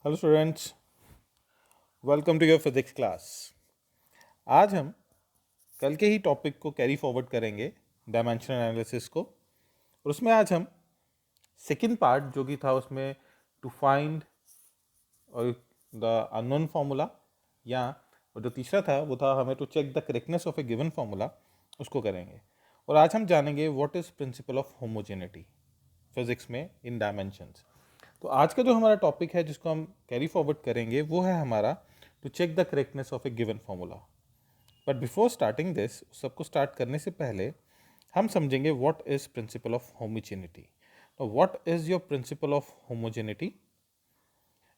Hello students, welcome to your physics class. आज हम कल के ही टॉपिक को कैरी फॉरवर्ड करेंगे, डायमेंशनल एनालिसिस को। और उसमें आज हम सेकंड पार्ट जो कि था उसमें to find out the unknown formula, या और जो तीसरा था वो था हमें to check the correctness of a given formula, उसको करेंगे। और आज हम जानेंगे what is principle of homogeneity physics में इन डायमेंशंस। तो आज का जो हमारा टॉपिक है जिसको हम कैरी फॉरवर्ड करेंगे वो है हमारा to check the correctness of a given formula. But before starting this, सबको स्टार्ट करने से पहले हम समझेंगे what is principle of homogeneity. What is your principle of homogeneity?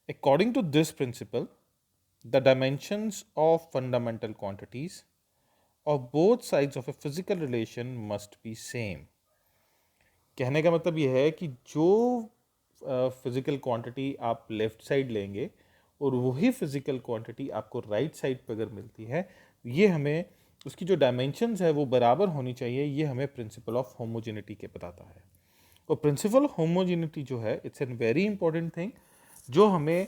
According to this principle, the dimensions of fundamental quantities of both sides of a physical relation must be same. कहने का मतलब यह है कि जो फिजिकल क्वांटिटी आप left side लेंगे और वही फिजिकल क्वांटिटी आपको राइट साइड पर अगर मिलती है, ये हमें उसकी जो डायमेंशंस है वो बराबर होनी चाहिए। ये हमें प्रिंसिपल ऑफ होमोजेनिटी के बताता है। और प्रिंसिपल होमोजेनिटी जो है, it's an very important thing जो हमें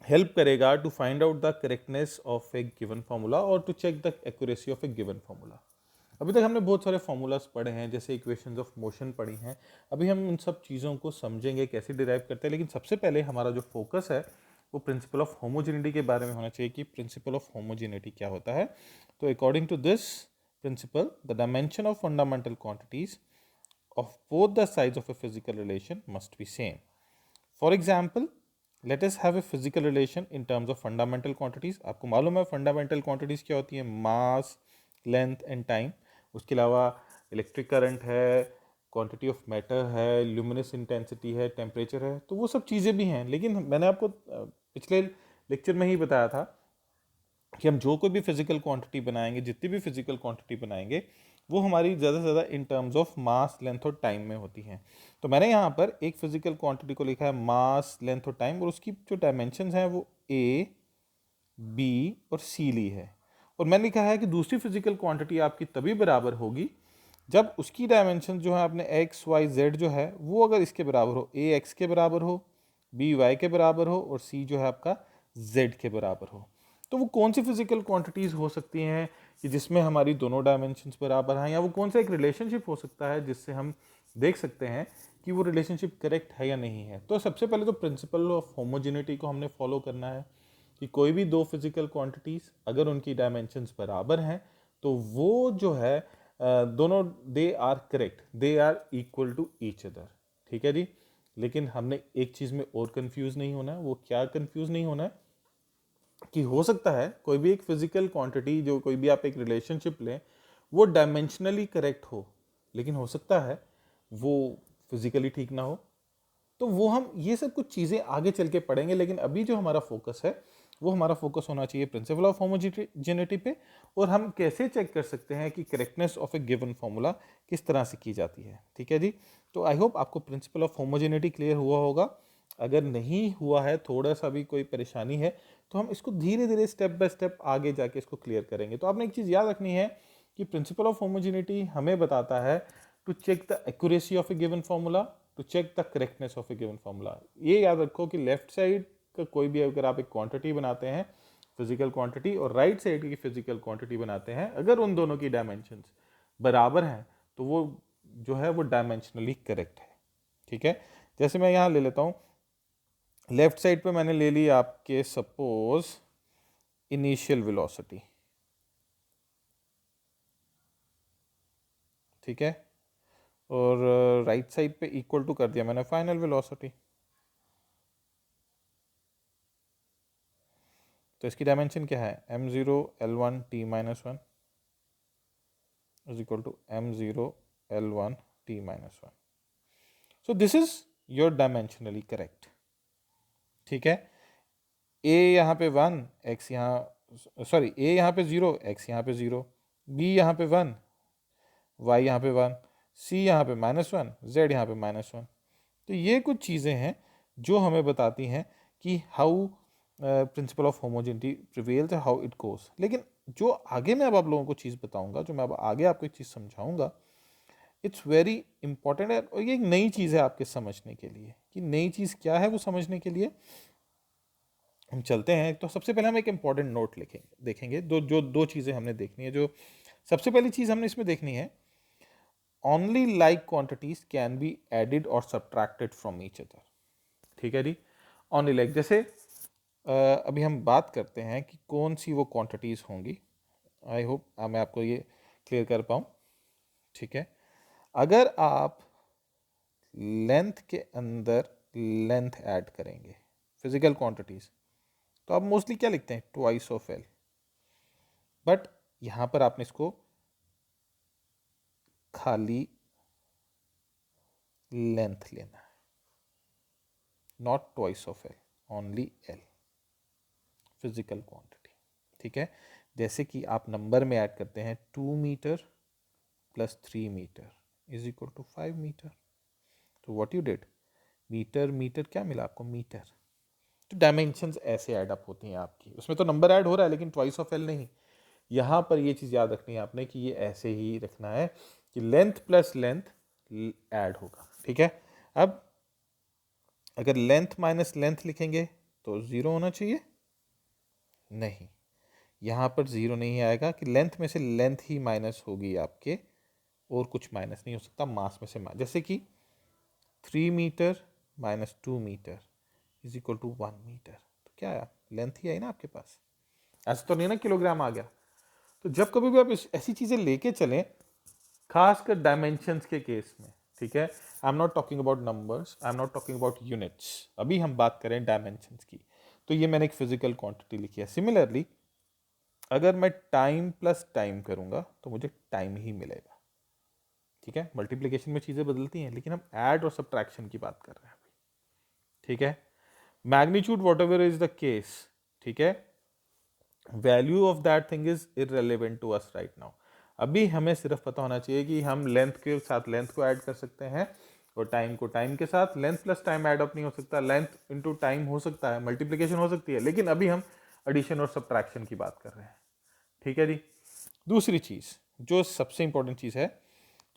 हेल्प करेगा to find out the correctness of a given formula और to check the accuracy of a given formula. अभी तक हमने बहुत सारे फार्मूलाज पढ़े हैं, जैसे इक्वेशंस ऑफ मोशन पढ़ी हैं। अभी हम इन सब चीज़ों को समझेंगे कैसे डिराइव करते हैं, लेकिन सबसे पहले हमारा जो फोकस है वो प्रिंसिपल ऑफ होमोजेनिटी के बारे में होना चाहिए कि प्रिंसिपल ऑफ होमोजेनिटी क्या होता है। तो according to this principle, the dimension of fundamental quantities of both the sides of a physical relation must be same. For example, let us have a physical relation in terms of fundamental quantities. आपको मालूम है fundamental quantities क्या होती है? Mass, length and time. उसके अलावा electric current है, quantity of matter है, ल्यूमिनस इंटेंसिटी है, टेम्परेचर है। तो वो सब चीज़ें भी हैं, लेकिन मैंने आपको पिछले लेक्चर में ही बताया था कि हम जो कोई भी फिजिकल क्वांटिटी बनाएंगे, जितनी भी फिजिकल क्वांटिटी बनाएंगे, वो हमारी ज़्यादा से ज़्यादा इन टर्म्स ऑफ मास, लेंथ और टाइम में होती हैं। तो मैंने यहाँ पर एक फिजिकल क्वांटिटी को लिखा है मास, लेंथ और टाइम, और उसकी जो डायमेंशंस हैं वो ए, बी और सी ली है। और मैंने लिखा है कि दूसरी फिजिकल क्वांटिटी आपकी तभी बराबर होगी जब उसकी डायमेंशन जो है अपने एक्स वाई जेड जो है वो अगर इसके बराबर हो, ए एक्स के बराबर हो, बी वाई के बराबर हो और सी जो है आपका जेड के बराबर हो। तो वो कौन सी फिजिकल क्वांटिटीज हो सकती हैं कि जिसमें हमारी दोनों डायमेंशंस बराबर हैं, या वो कौन सा एक रिलेशनशिप हो सकता है जिससे हम देख सकते हैं कि वो रिलेशनशिप करेक्ट है या नहीं है। तो सबसे पहले तो प्रिंसिपल ऑफ होमोजेनिटी को हमने फॉलो करना है कि कोई भी दो फिजिकल क्वांटिटीज अगर उनकी डायमेंशंस बराबर हैं तो वो जो है दोनों they are correct, they are equal to each other. ठीक है जी। लेकिन हमने एक चीज़ में और कंफ्यूज नहीं होना है। वो क्या कंफ्यूज नहीं होना है कि हो सकता है कोई भी एक फिजिकल क्वांटिटी, जो कोई भी आप एक रिलेशनशिप लें, वो डायमेंशनली करेक्ट हो, लेकिन हो सकता है वो फिजिकली ठीक ना हो। तो वो हम ये सब कुछ चीज़ें आगे चल के पढ़ेंगे, लेकिन अभी जो हमारा फोकस है वो हमारा फोकस होना चाहिए प्रिंसिपल ऑफ होमोजेनिटी पे, और हम कैसे चेक कर सकते हैं कि correctness of a given formula किस तरह से की जाती है। ठीक है जी। तो आई होप आपको प्रिंसिपल ऑफ होमोजेनिटी क्लियर हुआ होगा। अगर नहीं हुआ है, थोड़ा सा भी कोई परेशानी है, तो हम इसको धीरे धीरे स्टेप बाय स्टेप आगे जाके इसको क्लियर करेंगे। तो आपने एक चीज़ याद रखनी है कि प्रिंसिपल ऑफ होमोजेनिटी हमें बताता है to check the accuracy of a given formula, to check the correctness of a given formula. ये याद रखो कि लेफ्ट साइड का कोई भी अगर आप एक क्वांटिटी बनाते हैं फिजिकल क्वांटिटी, और राइट साइड की फिजिकल क्वांटिटी बनाते हैं, अगर उन दोनों की डायमेंशंस बराबर हैं तो वो जो है वो डायमेंशनली करेक्ट है। ठीक है। जैसे मैं यहाँ ले लेता हूँ, लेफ्ट साइड पे मैंने ले ली आपके सपोज इनिशियल वेलोसिटी। ठीक है। और राइट साइड पे इक्वल टू कर दिया मैंने फाइनल वेलोसिटी। तो इसकी डायमेंशन क्या है? m0 l1 t minus one is equal to m0 l1 t minus one. So this is your dimensionally correct. ठीक है। a यहाँ पे 1, x यहाँ, सॉरी, a यहाँ पे 0, x यहाँ पे 0, b यहाँ पे 1, y यहाँ पे 1, c यहाँ पे -1, z यहाँ पे -1। तो ये कुछ चीज़ें हैं जो हमें बताती हैं कि how principal of homogeneity prevails, how it goes. लेकिन जो आगे मैं अब आप लोगों को चीज़ बताऊंगा, जो मैं अब आगे आपको एक चीज़ समझाऊंगा, इट्स वेरी इंपॉर्टेंट है। और ये एक नई चीज़ है आपके समझने के लिए। कि नई चीज़ क्या है वो समझने के लिए हम चलते हैं तो सबसे पहले हम एक इम्पॉर्टेंट नोट लिखेंगे, देखेंगे दो चीज़ें हमने देखनी है। जो सबसे पहली चीज़ हमने इसमें देखनी है, only like quantities can be added और सब्ट्रैक्टेड फ्रॉम ईच अदर। ठीक है जी, ओनली लाइक जैसे अभी हम बात करते हैं कि कौन सी वो क्वांटिटीज़ होंगी। आई होप मैं आपको ये क्लियर कर पाऊँ। ठीक है, अगर आप लेंथ के अंदर लेंथ ऐड करेंगे फिजिकल क्वांटिटीज़, तो आप मोस्टली क्या लिखते हैं, ट्वाइस ऑफ एल। बट यहां पर आपने इसको खाली लेंथ लेना है, not twice of L, only L, physical quantity. ठीक है, जैसे कि आप नंबर में ऐड करते हैं 2 meter plus 3 meter is equal to 5 meter. तो what you did, meter meter क्या मिला आपको, मीटर। तो डायमेंशंस ऐसे ऐड अप होती हैं आपकी, उसमें तो नंबर ऐड हो रहा है लेकिन ट्वाइस ऑफ एल नहीं। यहाँ पर ये चीज़ याद रखनी है आपने कि ये ऐसे ही रखना है कि लेंथ प्लस लेंथ ऐड होगा। ठीक है, अब अगर लेंथ माइनस लेंथ लिखेंगे तो ज़ीरो होना चाहिए, नहीं, यहाँ पर ज़ीरो नहीं आएगा कि लेंथ में से लेंथ ही माइनस होगी आपके, और कुछ माइनस नहीं हो सकता मास में से। जैसे कि 3 metre minus 2 metre is equal to 1 metre, तो क्या आया, लेंथ ही आई ना आपके पास, ऐसा तो नहीं ना किलोग्राम आ गया। तो जब कभी भी आप ऐसी चीज़ें लेके चलें, खासकर डायमेंशंस के केस में, ठीक है, I am not talking about numbers, I am not talking about units, अभी हम बात करें डायमेंशंस की। तो ये मैंने एक फिजिकल क्वांटिटी लिखी है। सिमिलरली अगर मैं टाइम प्लस टाइम करूंगा तो मुझे टाइम ही मिलेगा। ठीक है, मल्टीप्लिकेशन में चीज़ें बदलती हैं लेकिन हम ऐड और सब्ट्रैक्शन की बात कर रहे हैं अभी। ठीक है, magnitude whatever is the case, ठीक है, value of that thing is irrelevant to us right now. अभी हमें सिर्फ पता होना चाहिए कि हम लेंथ के साथ लेंथ को ऐड कर सकते हैं और टाइम को टाइम के साथ। Length plus time add up नहीं हो सकता, लेंथ इनटू टाइम हो सकता है, मल्टीप्लिकेशन हो सकती है, लेकिन अभी हम एडिशन और सब्ट्रैक्शन की बात कर रहे हैं। ठीक है जी, दूसरी चीज़ जो सबसे इंपॉर्टेंट चीज़ है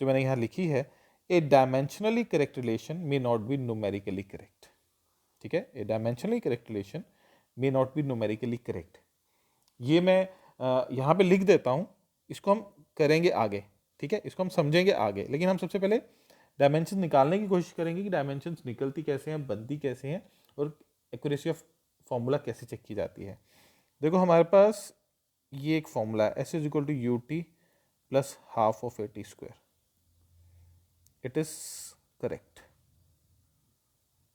जो मैंने यहाँ लिखी है, a dimensionally correct relation may not be numerically correct. ठीक है, a dimensionally correct relation may not be numerically correct. ये मैं यहाँ पे लिख देता हूँ, इसको हम करेंगे आगे। ठीक है, इसको हम समझेंगे आगे, लेकिन हम सबसे पहले डायमेंशन निकालने की कोशिश करेंगे कि डायमेंशन निकलती कैसे हैं, बनती कैसे हैं, और एक्यूरेसी ऑफ फॉर्मूला कैसे चेक की जाती है। देखो हमारे पास ये एक फॉर्मूला है, S is equal to U T plus half of A T square, it is correct.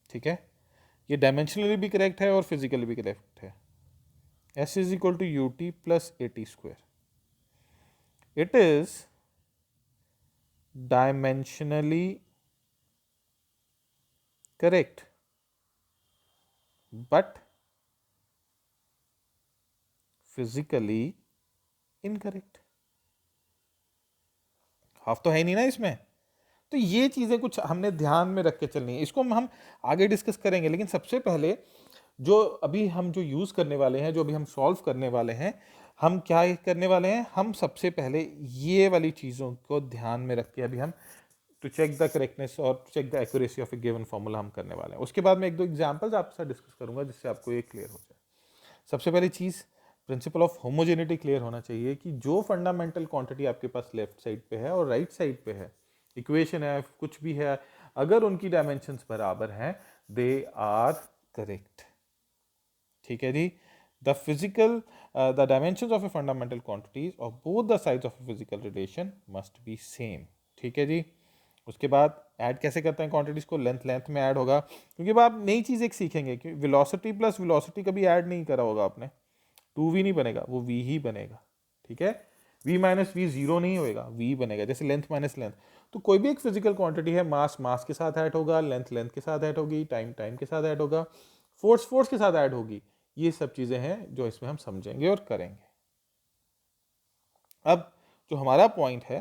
ठीक है, ये डायमेंशनली भी करेक्ट है और फिजिकली भी करेक्ट है। S is equal to ut plus at square. It is dimensionally correct, but physically incorrect. Half तो है नहीं ना इसमें, तो ये चीज़ें कुछ हमने ध्यान में रख के चलनी है। इसको हम आगे डिस्कस करेंगे, लेकिन सबसे पहले जो अभी हम जो यूज़ करने वाले हैं, जो अभी हम सॉल्व करने वाले हैं, हम क्या करने वाले हैं, हम सबसे पहले ये वाली चीज़ों को ध्यान में रख के अभी हम टू चेक द करेक्टनेस और check the accuracy of a given formula हम करने वाले हैं। उसके बाद मैं एक दो एग्जांपल्स आपके साथ डिस्कस करूंगा जिससे आपको ये क्लियर हो जाए। सबसे पहली चीज़, प्रिंसिपल ऑफ होमोजेनिटी क्लियर होना चाहिए कि जो फंडामेंटल क्वांटिटी आपके पास लेफ्ट साइड पे है और राइट साइड पे है, इक्वेशन है, कुछ भी है, अगर उनकी डायमेंशंस बराबर हैं, दे आर करेक्ट। ठीक है जी, the physical the dimensions of a fundamental quantities of both the sides of a physical relation must be same. ठीक है जी, उसके बाद ऐड कैसे करते हैं क्वांटिटीज को, लेंथ लेंथ में ऐड होगा, क्योंकि अब आप नई चीज़ एक सीखेंगे कि वेलोसिटी प्लस वेलोसिटी कभी ऐड नहीं करा होगा आपने, 2v नहीं बनेगा, वो v ही बनेगा। ठीक है, v माइनस वी जीरो नहीं होएगा, v बनेगा, जैसे लेंथ माइनस लेंथ। तो कोई भी एक फिजिकल क्वांटिटी है, मास मास के साथ ऐड होगा, लेंथ लेंथ के साथ ऐड होगी, टाइम टाइम के साथ ऐड होगा, फोर्स फोर्स के साथ ऐड होगी। ये सब चीज़ें हैं जो इसमें हम समझेंगे और करेंगे। अब जो हमारा पॉइंट है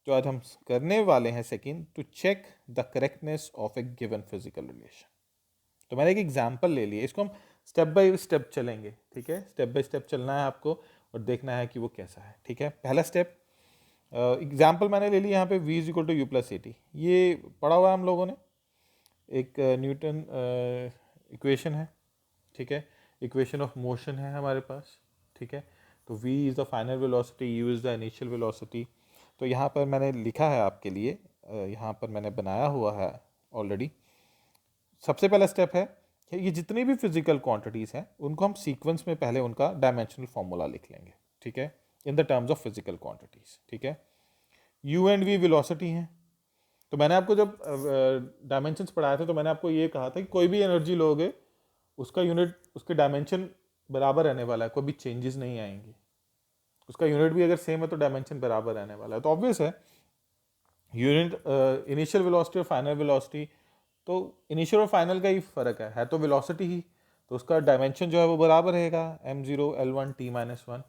जो आज हम करने वाले हैं second, to check the correctness of a given physical relation. तो मैंने एक एग्जांपल ले लिया, इसको हम स्टेप बाय स्टेप चलेंगे। ठीक है, स्टेप बाय स्टेप चलना है आपको और देखना है कि वो कैसा है। ठीक है, पहला स्टेप, एग्जांपल मैंने ले लिया यहाँ पे v is equal to U plus A T, ये पढ़ा हुआ है हम लोगों ने, एक न्यूटन इक्वेशन है। ठीक है, इक्वेशन ऑफ मोशन है हमारे पास, ठीक है। तो v is the final velocity, u is the initial velocity. तो यहाँ पर मैंने लिखा है आपके लिए, यहाँ पर मैंने बनाया हुआ है ऑलरेडी। सबसे पहला स्टेप है कि ये जितनी भी फिजिकल क्वांटिटीज़ हैं उनको हम सीक्वेंस में पहले उनका डायमेंशनल फॉर्मूला लिख लेंगे, ठीक है, in the terms of physical quantities, ठीक है। u एंड v वेलोसिटी हैं। तो मैंने आपको जब डायमेंशंस पढ़ाए थे तो मैंने आपको ये कहा था कि कोई भी एनर्जी लोगे उसका यूनिट, उसके डायमेंशन बराबर रहने वाला है, कोई भी चेंजेस नहीं आएंगे। उसका यूनिट भी अगर सेम है तो डायमेंशन बराबर रहने वाला है। तो ऑब्वियस है यूनिट इनिशियल वेलोसिटी और फाइनल वेलोसिटी, तो इनिशियल और फाइनल का ही फर्क है तो वेलोसिटी ही, तो उसका डायमेंशन जो है वो बराबर रहेगा m0 l1 t-1,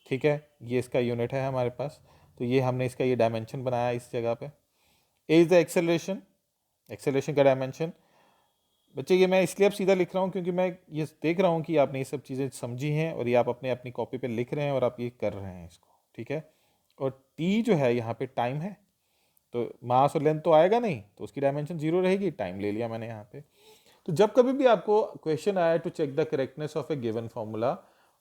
ठीक है। ये इसका यूनिट है हमारे पास, तो ये हमने इसका ये डायमेंशन बनाया इस जगह पे। ए इज द एक्सेलरेशन, एक्सेलरेशन का डायमेंशन। बच्चे ये मैं इसलिए अब सीधा लिख रहा हूँ क्योंकि मैं ये देख रहा हूँ कि आपने ये सब चीज़ें समझी हैं और ये आप अपने अपनी कॉपी पे लिख रहे हैं और आप ये कर रहे हैं इसको, ठीक है। और टी जो है यहाँ पे टाइम है, तो मास और लेंथ तो आएगा नहीं, तो उसकी डायमेंशन जीरो रहेगी, टाइम ले लिया मैंने यहाँ पे। तो जब कभी भी आपको क्वेश्चन आया to check the correctness of a given formula,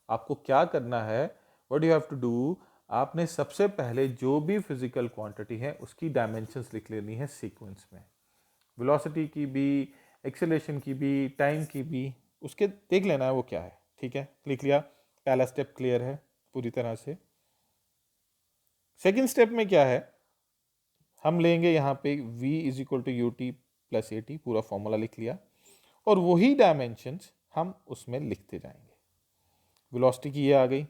आपको क्या करना है, what you have to do, आपने सबसे पहले जो भी फिजिकल क्वांटिटी है उसकी डायमेंशंस लिख लेनी है सीक्वेंस में, वेलोसिटी की भी, एक्सेलरेशन की भी, टाइम की भी, उसके देख लेना है वो क्या है, ठीक है। लिख लिया, पहला स्टेप क्लियर है पूरी तरह से। सेकेंड स्टेप में क्या है, हम लेंगे यहाँ पे v is equal to U T plus A T, पूरा फॉर्मूला लिख लिया और वही डायमेंशंस हम उसमें लिखते जाएंगे। वेलोसिटी की ये आ गई,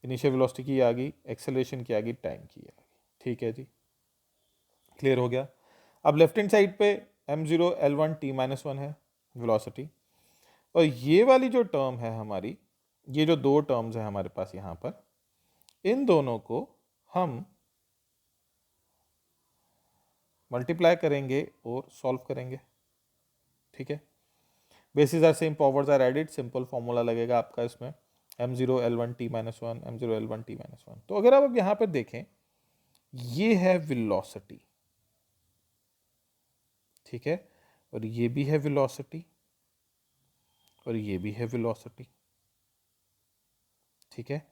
इनिशियल वेलोसिटी की आ गई, एक्सेलरेशन की आ गई, टाइम की आ गई, ठीक है जी, क्लियर हो गया। अब लेफ्ट हैंड साइड पे m0 l1 t-1 है वेलोसिटी, और ये वाली जो टर्म है हमारी, ये जो दो टर्म्स है हमारे पास यहाँ पर, इन दोनों को हम मल्टीप्लाई करेंगे और सॉल्व करेंगे, ठीक है। Basis are same, powers are added, simple formula लगेगा आपका इसमें, m0 l1 t-1, m0 l1 t-1। तो अगर आप अब यहाँ पर देखें, ये है वेलोसिटी, ठीक है, और ये भी है वेलोसिटी और ये भी है वेलोसिटी, ठीक है।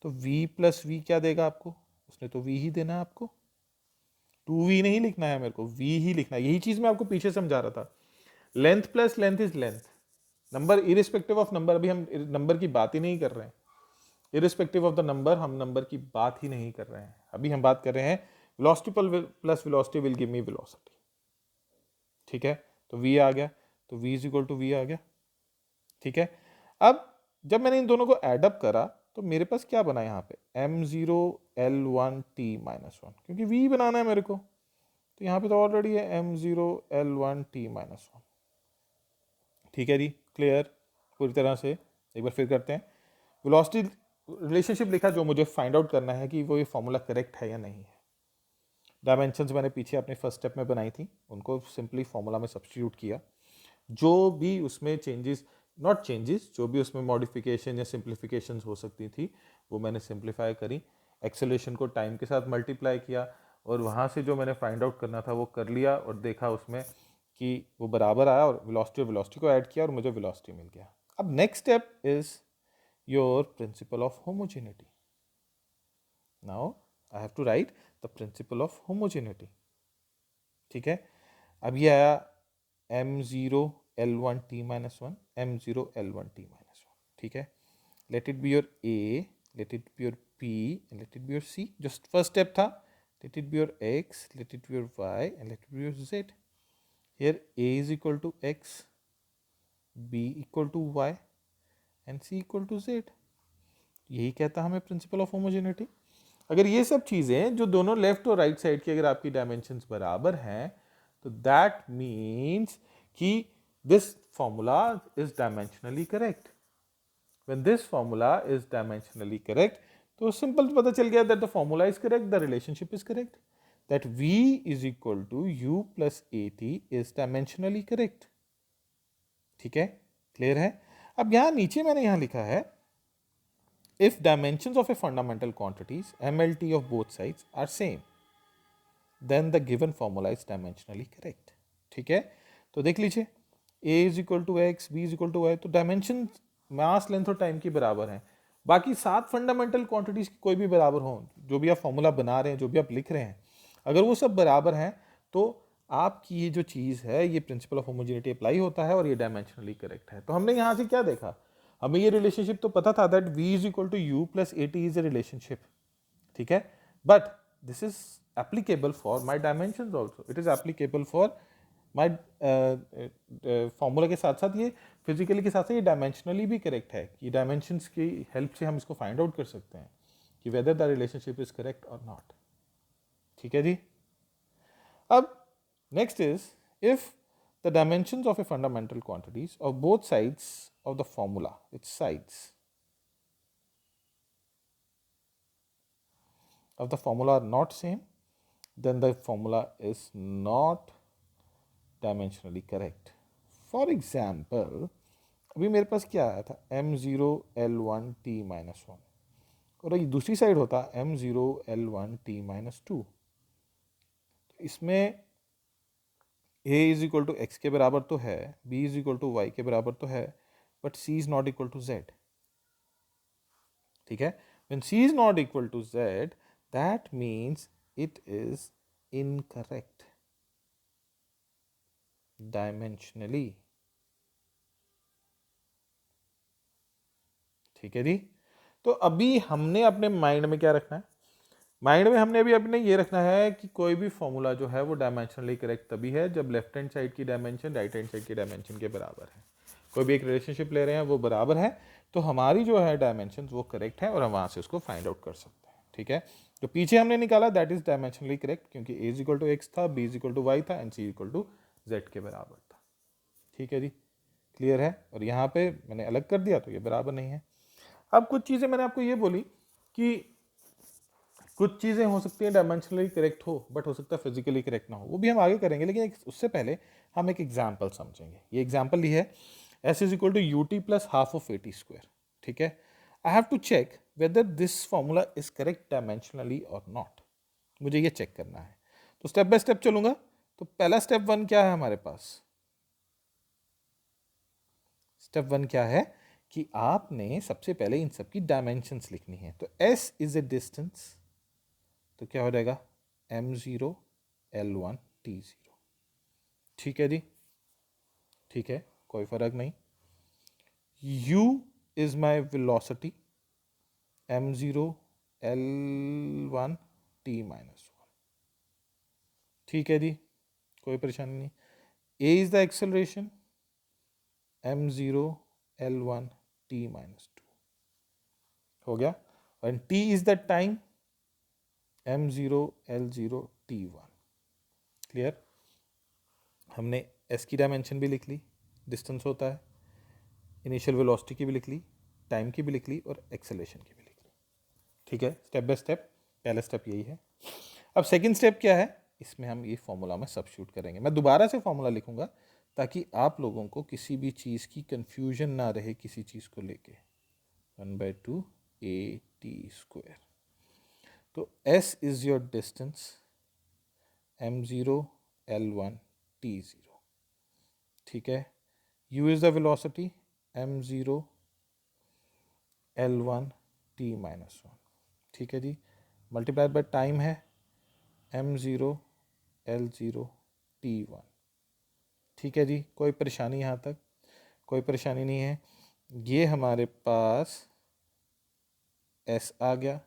तो v प्लस वी क्या देगा आपको, उसने तो v ही देना है आपको, 2v नहीं लिखना है मेरे को, v ही लिखना है। यही चीज मैं आपको पीछे समझा रहा था, length plus length is length, number irrespective of number, अभी हम नंबर की बात ही नहीं कर रहे हैं, इरिस्पेक्टिव ऑफ द नंबर हम नंबर की बात ही नहीं कर रहे हैं, अभी हम बात कर रहे हैं velocity plus velocity will give me velocity, ठीक है। तो v आ गया, तो v is equal to v आ गया, ठीक है। अब जब मैंने इन दोनों को एडअप करा तो मेरे पास क्या बना यहाँ पे, m0 l1 t-1, क्योंकि v बनाना है मेरे को, तो यहाँ पे तो ऑलरेडी है m0 l1 t-1, ठीक है जी, क्लियर पूरी तरह से। एक बार फिर करते हैं, वेलोसिटी रिलेशनशिप लिखा, जो मुझे फाइंड आउट करना है कि वो ये फॉर्मूला करेक्ट है या नहीं है। डायमेंशंस मैंने पीछे अपने फर्स्ट स्टेप में बनाई थी, उनको सिंपली फॉर्मूला में सब्स्टिट्यूट किया, जो भी उसमें चेंजेस, नॉट चेंजेस, जो भी उसमें मॉडिफिकेशन या सिंप्लीफिकेशन हो सकती थी वो मैंने सिंप्लीफाई करी, एक्सेलरेशन को टाइम के साथ मल्टीप्लाई किया और वहाँ से जो मैंने फाइंड आउट करना था वो कर लिया और देखा उसमें कि वो बराबर आया, और वेलोसिटी को ऐड किया और मुझे वेलोसिटी मिल गया। अब next step is your principle of homogeneity. Now I have to write the principle of homogeneity, ठीक है। अब ये आया m0 l1 t-1, m0 l1 t-1, ठीक है। Let it be your a, let it be your p and let it be your c, just first step था, let it be your x, let it be your y and let it be your z। here a is equal to x, b equal to y and c equal to z, यही कहता हमें principal of homogeneity. अगर ये सब चीजें जो दोनों left और राइट साइड की अगर आपकी डायमेंशंस बराबर हैं तो दैट मीन्स कि this formula is dimensionally correct. When this formula is dimensionally correct, तो सिंपल पता चल गया that the formula is correct, the relationship is correct, that v is equal to u plus A T is dimensionally correct, ठीक है, clear है। अब यहां नीचे मैंने यहां लिखा है, if dimensions of a fundamental quantities MLT of both sides are same, then the given formula is dimensionally correct, ठीक है। तो देख लीजिए a is equal to x, b is equal to y, तो डायमेंशन मास लेंथ और time की बराबर हैं, बाकी 7 फंडामेंटल क्वांटिटीज की कोई भी बराबर हो, जो भी आप फॉर्मूला बना रहे हैं, जो भी आप लिख रहे हैं, अगर वो सब बराबर हैं तो आपकी ये जो चीज़ है, ये प्रिंसिपल ऑफ होमोजेनिटी अप्लाई होता है और ये डायमेंशनली करेक्ट है। तो हमने यहाँ से क्या देखा, हमें ये रिलेशनशिप तो पता था that v is equal to U plus A T is a relationship, ठीक है, but this is applicable for my dimension also, it is applicable for my formula के साथ साथ ये फिजिकली के साथ साथ ये डायमेंशनली भी करेक्ट है, कि डायमेंशंस की हेल्प से हम इसको फाइंड आउट कर सकते हैं कि whether the relationship is correct और नॉट। ठीक है जी। अब next is if the dimensions of a fundamental quantities of both sides of the formula, it's sides of the formula are not same, then the formula is not dimensionally correct. For example, अभी मेरे पास क्या आया था m0 l1 t minus 1 और ये दूसरी side होता m0 l1 t minus 2। तो इसमें a is equal to X के बराबर तो है, b is equal to Y के बराबर तो है, but c is not equal to z। ठीक है, when c is not equal to z, that means it is incorrect dimensionally। ठीक है जी। तो अभी हमने अपने माइंड में क्या रखना है, माइंड में हमने अभी अपने ये रखना है कि कोई भी फॉर्मूला जो है वो डायमेंशनली करेक्ट तभी है जब लेफ्ट हैंड साइड की डायमेंशन राइट हैंड साइड की डायमेंशन के बराबर है। कोई भी एक रिलेशनशिप ले रहे हैं वो बराबर है तो हमारी जो है डायमेंशन वो करेक्ट है और हम वहाँ से उसको फाइंड आउट कर सकते हैं। ठीक है, तो पीछे हमने निकाला दैट इज डायमेंशनली करेक्ट क्योंकि a is equal to X था, b is equal to Y था and c equal to Z के बराबर था। ठीक है जी, क्लियर है। और यहाँ पे मैंने अलग कर दिया तो ये बराबर नहीं है। अब कुछ चीज़ें मैंने आपको ये बोली कि कुछ चीज़ें हो सकती हैं डायमेंशनली करेक्ट हो बट हो सकता है फिजिकली करेक्ट ना हो, वो भी हम आगे करेंगे, लेकिन उससे पहले हम एक एग्जाम्पल समझेंगे। ये एग्जाम्पल ली है s is equal to U T plus half of A T square. ठीक है, I have to check whether this formula is correct dimensionally और नॉट, मुझे ये चेक करना है। तो स्टेप बाय स्टेप चलूंगा। तो पहला स्टेप 1 क्या है हमारे पास, स्टेप 1 क्या है कि आपने सबसे पहले इन सब की डायमेंशंस लिखनी है। तो s इज ए डिस्टेंस, तो क्या हो जाएगा m0 l1 t0। ठीक है जी, ठीक है, कोई फर्क नहीं। u is my velocity m0 l1 t minus 1। ठीक है जी, कोई परेशानी नहीं। a is the acceleration m0 l1 t minus 2 हो गया। And t is the time m0 l0 t1। Clear, हमने s की डायमेंशन भी लिख ली, डिस्टेंस होता है, इनिशियल वेलोसिटी की भी लिख ली, टाइम की भी लिख ली और एक्सेलरेशन की भी लिख ली। ठीक है, स्टेप बाय स्टेप पहला स्टेप यही है। अब सेकंड स्टेप क्या है, इसमें हम ये फॉर्मूला में सब्स्टिट्यूट करेंगे। मैं दोबारा से फॉर्मूला लिखूंगा ताकि आप लोगों को किसी भी चीज़ की कंफ्यूजन ना रहे किसी चीज़ को लेके। 1/2 ए टी स्क्वायर, तो s is your distance m0 l1 t0। ठीक है, u is the velocity m0 l1 t minus 1। ठीक है जी, मल्टीप्लाइड बाय टाइम है m0 l0 t1। ठीक है जी, कोई परेशानी यहाँ तक, कोई परेशानी नहीं है। ये हमारे पास s आ गया,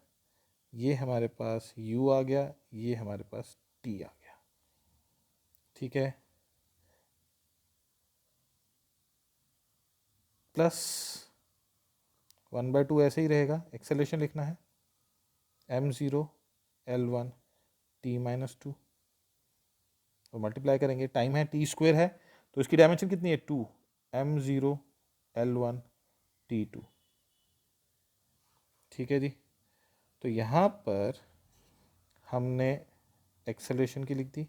ये हमारे पास u आ गया, ये हमारे पास t आ गया। ठीक है, प्लस 1/2 ऐसे ही रहेगा, एक्सेलरेशन लिखना है m0 l1 t minus 2 और मल्टीप्लाई करेंगे, टाइम है t स्क्वायर है तो इसकी डायमेंशन कितनी है 2, m0 l1 t2। ठीक है जी, तो यहाँ पर हमने एक्सेलरेशन की लिख दी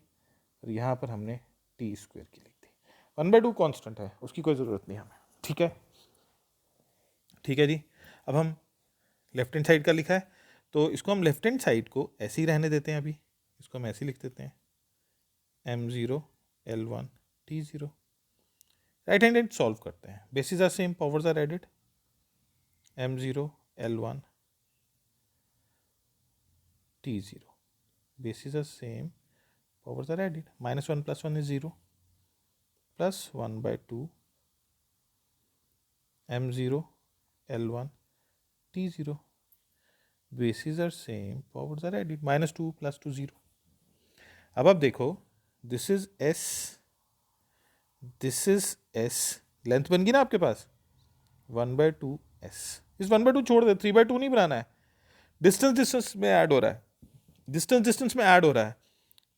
और यहाँ पर हमने टी स्क्वायर की लिख दी। 1/2 कांस्टेंट है, उसकी कोई ज़रूरत नहीं हमें। ठीक है, ठीक है जी। अब हम लेफ्ट हैंड साइड का लिखा है तो इसको हम लेफ्ट हैंड साइड को ऐसे ही रहने देते हैं, अभी इसको हम ऐसे ही लिख देते हैं m0 l1 t0। Right hand solve करते हैं, basis are same, powers are added. m0 l1 t0. Bases are same, powers are added. -1 + 1 is 0, plus 1 by 2 m0 l1 t0. Bases are same, powers are added. -2 + 2 0. अब आप देखो, this is s, this is s, length बन गई ना आपके पास 1/2 s. इस 1/2 छोड़ दे, 3/2 नहीं बनाना है. डिस्टेंस में ऐड हो रहा है, डिस्टेंस में ऐड हो रहा है.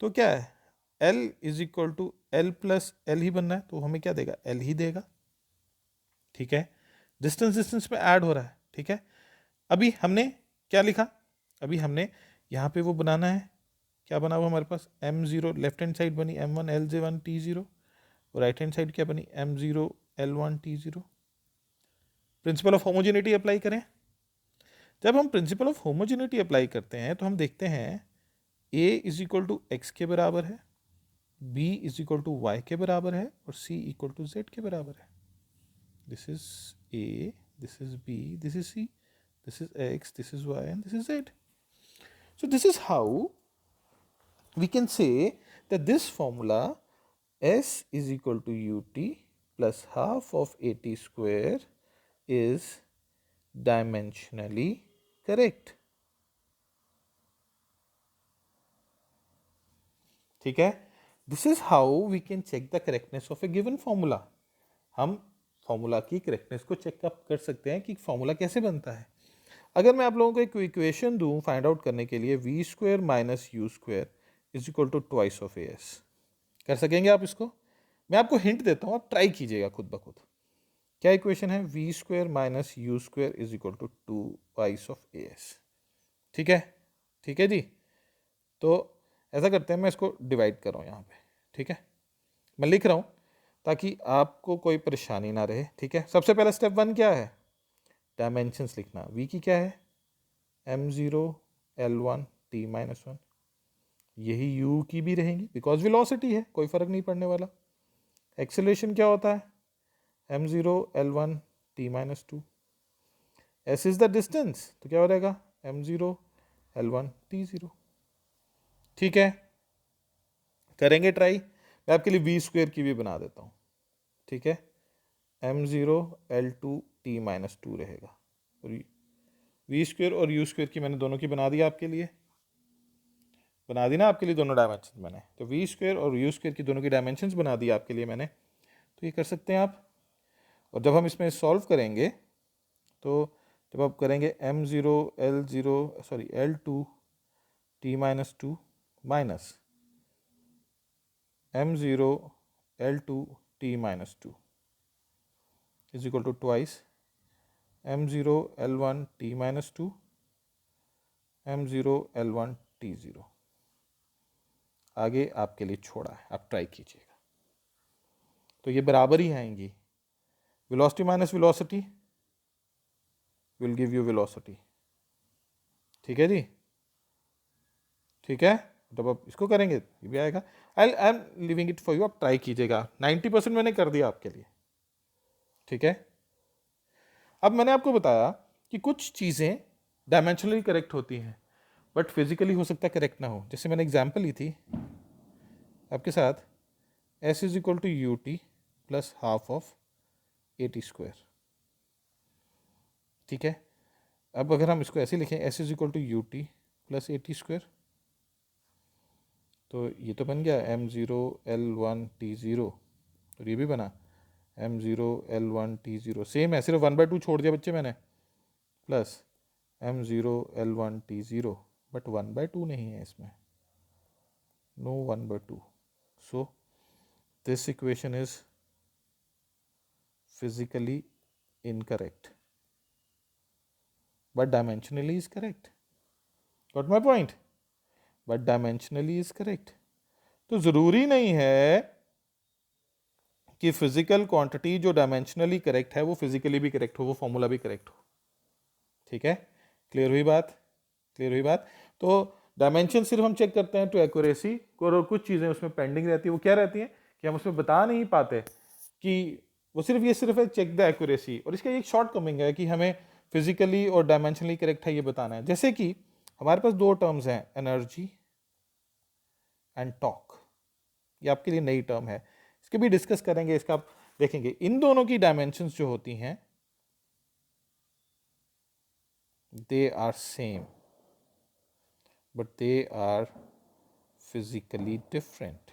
तो क्या है, l is equal to l plus l ही बनना है, तो हमें क्या देगा, l ही देगा. ठीक है, डिस्टेंस में ऐड हो रहा है. ठीक है, अभी हमने क्या लिखा, अभी हमने यहाँ पे वो बनाना है. क्या बना हुआ हमारे पास, m0 लेफ्ट हैंड साइड बनी m1 lj1 t0, और राइट हैंड साइड क्या बनी m0 l1 t0. Principal of homogeneity apply करें. जब हम प्रिंसिपल ऑफ होमोजेनिटी अप्लाई करते हैं तो हम देखते हैं a is equal to X के बराबर है, b is equal to Y के बराबर है, और c इक्वल टू z के बराबर है. This is a, this is b, this is c, this is x, this is y, and this is z. So this is how we can say that this formula s is equal to ut plus half of at square is dimensionally correct. ठीक है, this is how we can check the correctness of a given formula. हम formula की correctness को checkup कर सकते हैं कि formula कैसे बनता है. अगर मैं आप लोगों को एक इक्वेशन दूं फाइंड आउट करने के लिए, V square minus U square is equal to twice of A S, कर सकेंगे आप इसको? मैं आपको हिंट देता हूं, आप ट्राई कीजिएगा खुद ब खुद. क्या इक्वेशन है, V square minus U square is equal to twice of A S. ठीक है, ठीक है जी. तो ऐसा करते हैं, मैं इसको डिवाइड कर रहा हूँ यहाँ पे. ठीक है, मैं लिख रहा हूँ ताकि आपको कोई परेशानी ना रहे. ठीक है, सबसे पहला स्टेप 1 क्या है, डायमेंशंस लिखना. v की क्या है, m0 l1 t-1. यही u की भी रहेंगी बिकॉज वेलोसिटी है, कोई फर्क नहीं पड़ने वाला. एक्सेलरेशन क्या होता है, m0 l1 t-2. s is the distance, तो क्या हो जाएगा m0 l1 t0. ठीक है, करेंगे ट्राई. मैं आपके लिए v स्क्वायर की भी बना देता हूँ. ठीक है, m0 l2 t-2 रहेगा. और वी स्क्वायर और यू स्क्वायर की मैंने दोनों की बना दिया आपके लिए, बना दी ना आपके लिए दोनों डायमेंशन मैंने. तो वी स्क्वायर और यू स्क्वायर की दोनों की डायमेंशंस बना दी आपके लिए मैंने. तो ये कर सकते हैं आप. और जब हम इसमें सॉल्व करेंगे तो जब आप करेंगे m0 l2 t-2 minus m0 l2 t-2 is equal to twice m0 l1 t-2 m0 l1 t0. आगे आपके लिए छोड़ा है, आप ट्राई कीजिएगा. तो ये बराबर ही आएंगी. Velocity minus velocity will give you velocity. ठीक है जी, ठीक है. जब आप इसको करेंगे ये भी आएगा. I am living it for you, आप ट्राई कीजिएगा. 90% मैंने कर दिया आपके लिए. ठीक है, अब मैंने आपको बताया कि कुछ चीज़ें डायमेंशनली करेक्ट होती हैं बट फिजिकली हो सकता है करेक्ट ना हो. जैसे मैंने एग्जांपल ली थी आपके साथ, s is equal to U T plus half of A T square. ठीक है, अब अगर हम इसको ऐसे लिखें s is equal to U T plus A T square, तो ये तो बन गया m0 l1 t0, और ये भी बना m0 l1 t0. सेम है, सिर्फ 1/2 छोड़ दिया बच्चे मैंने, plus m0 l1 t0, but 1/2 नहीं है इसमें, no 1/2. So this equation is physically incorrect but dimensionally is correct. Got my point, but dimensionally is correct. तो जरूरी नहीं है कि फिजिकल क्वांटिटी जो डायमेंशनली करेक्ट है वो फिजिकली भी करेक्ट हो, वो फॉर्मूला भी करेक्ट हो. ठीक है, क्लियर हुई बात, क्लियर हुई बात. तो डायमेंशन सिर्फ हम चेक करते हैं टू एक्यूरेसी, और कुछ चीज़ें उसमें पेंडिंग रहती है. वो क्या रहती हैं कि हम उसमें बता नहीं पाते कि वो सिर्फ है चेक द एक्यूरेसी. और इसका एक शॉर्ट कमिंग है कि हमें फिजिकली और डायमेंशनली करेक्ट है ये बताना है। जैसे कि हमारे पास दो टर्म्स हैं, एनर्जी एंड टॉक। ये आपके लिए नई टर्म है, इसके भी डिस्कस करेंगे, इसका आप देखेंगे। इन दोनों की डायमेंशंस जो होती हैं they are same but they are physically different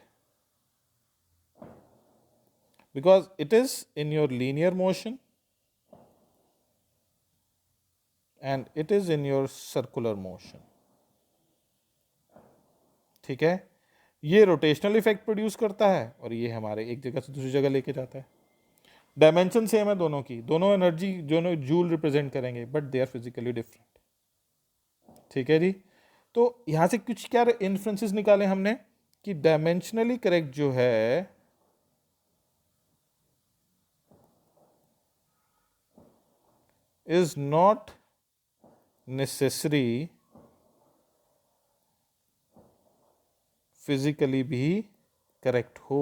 because it is in your linear motion and it is in your circular motion। ठीक है, ये रोटेशनल इफेक्ट प्रोड्यूस करता है और ये हमारे एक जगह से दूसरी जगह लेके जाता है। डायमेंशन सेम है दोनों की, दोनों एनर्जी दोनों जूल रिप्रेजेंट करेंगे but they are physically different. ठीक है जी, तो यहां से कुछ क्या इन्फ्रेंसेस निकाले हमने कि डायमेंशनली करेक्ट जो है is not necessary फिजिकली भी करेक्ट हो।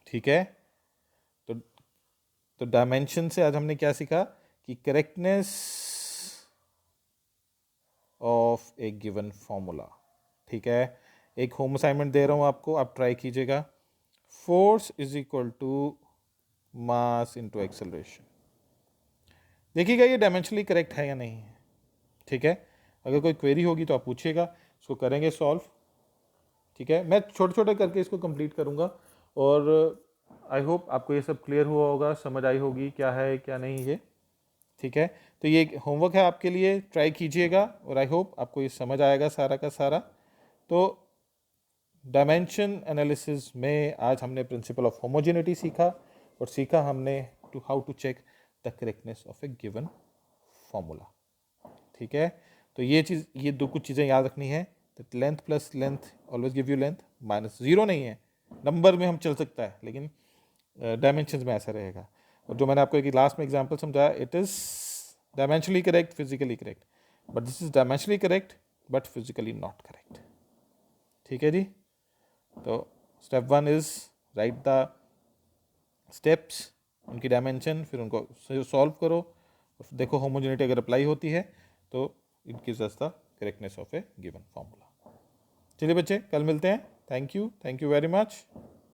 ठीक है, तो डायमेंशन से आज हमने क्या सीखा कि correctness of a given formula. ठीक है, एक होम असाइनमेंट दे रहा हूं आपको, आप ट्राई कीजिएगा। Force is equal to mass into acceleration. देखिएगा ये डायमेंशनली करेक्ट है या नहीं है। ठीक है, अगर कोई क्वेरी होगी तो आप पूछिएगा, इसको करेंगे सॉल्व। ठीक है, मैं छोटे छोटे करके इसको कंप्लीट करूंगा और आई होप आपको ये सब क्लियर हुआ होगा, समझ आई होगी क्या है क्या नहीं ये। ठीक है, तो ये होमवर्क है आपके लिए, ट्राई कीजिएगा और आई होप आपको ये समझ आएगा सारा का सारा। तो डायमेंशन एनालिसिस में आज हमने प्रिंसिपल ऑफ होमोजेनिटी सीखा और सीखा हमने how to check the correctness of a given formula. ठीक है, तो ये चीज़, ये दो कुछ चीज़ें याद रखनी है। That length plus length always give you length, minus zero नहीं है। नंबर में हम चल सकता है लेकिन डायमेंशंस में ऐसा रहेगा। और जो मैंने आपको एक लास्ट में एग्जांपल समझाया, it is dimensionally correct physically correct, but this is dimensionally correct but physically not correct. ठीक है जी, तो step 1 is right the steps, उनकी डायमेंशन, फिर उनको सॉल्व करो, देखो होमोजेनिटी अगर अप्लाई होती है तो it gives us the correctness of a given formula. चलिए बच्चे, कल मिलते हैं। Thank you very much.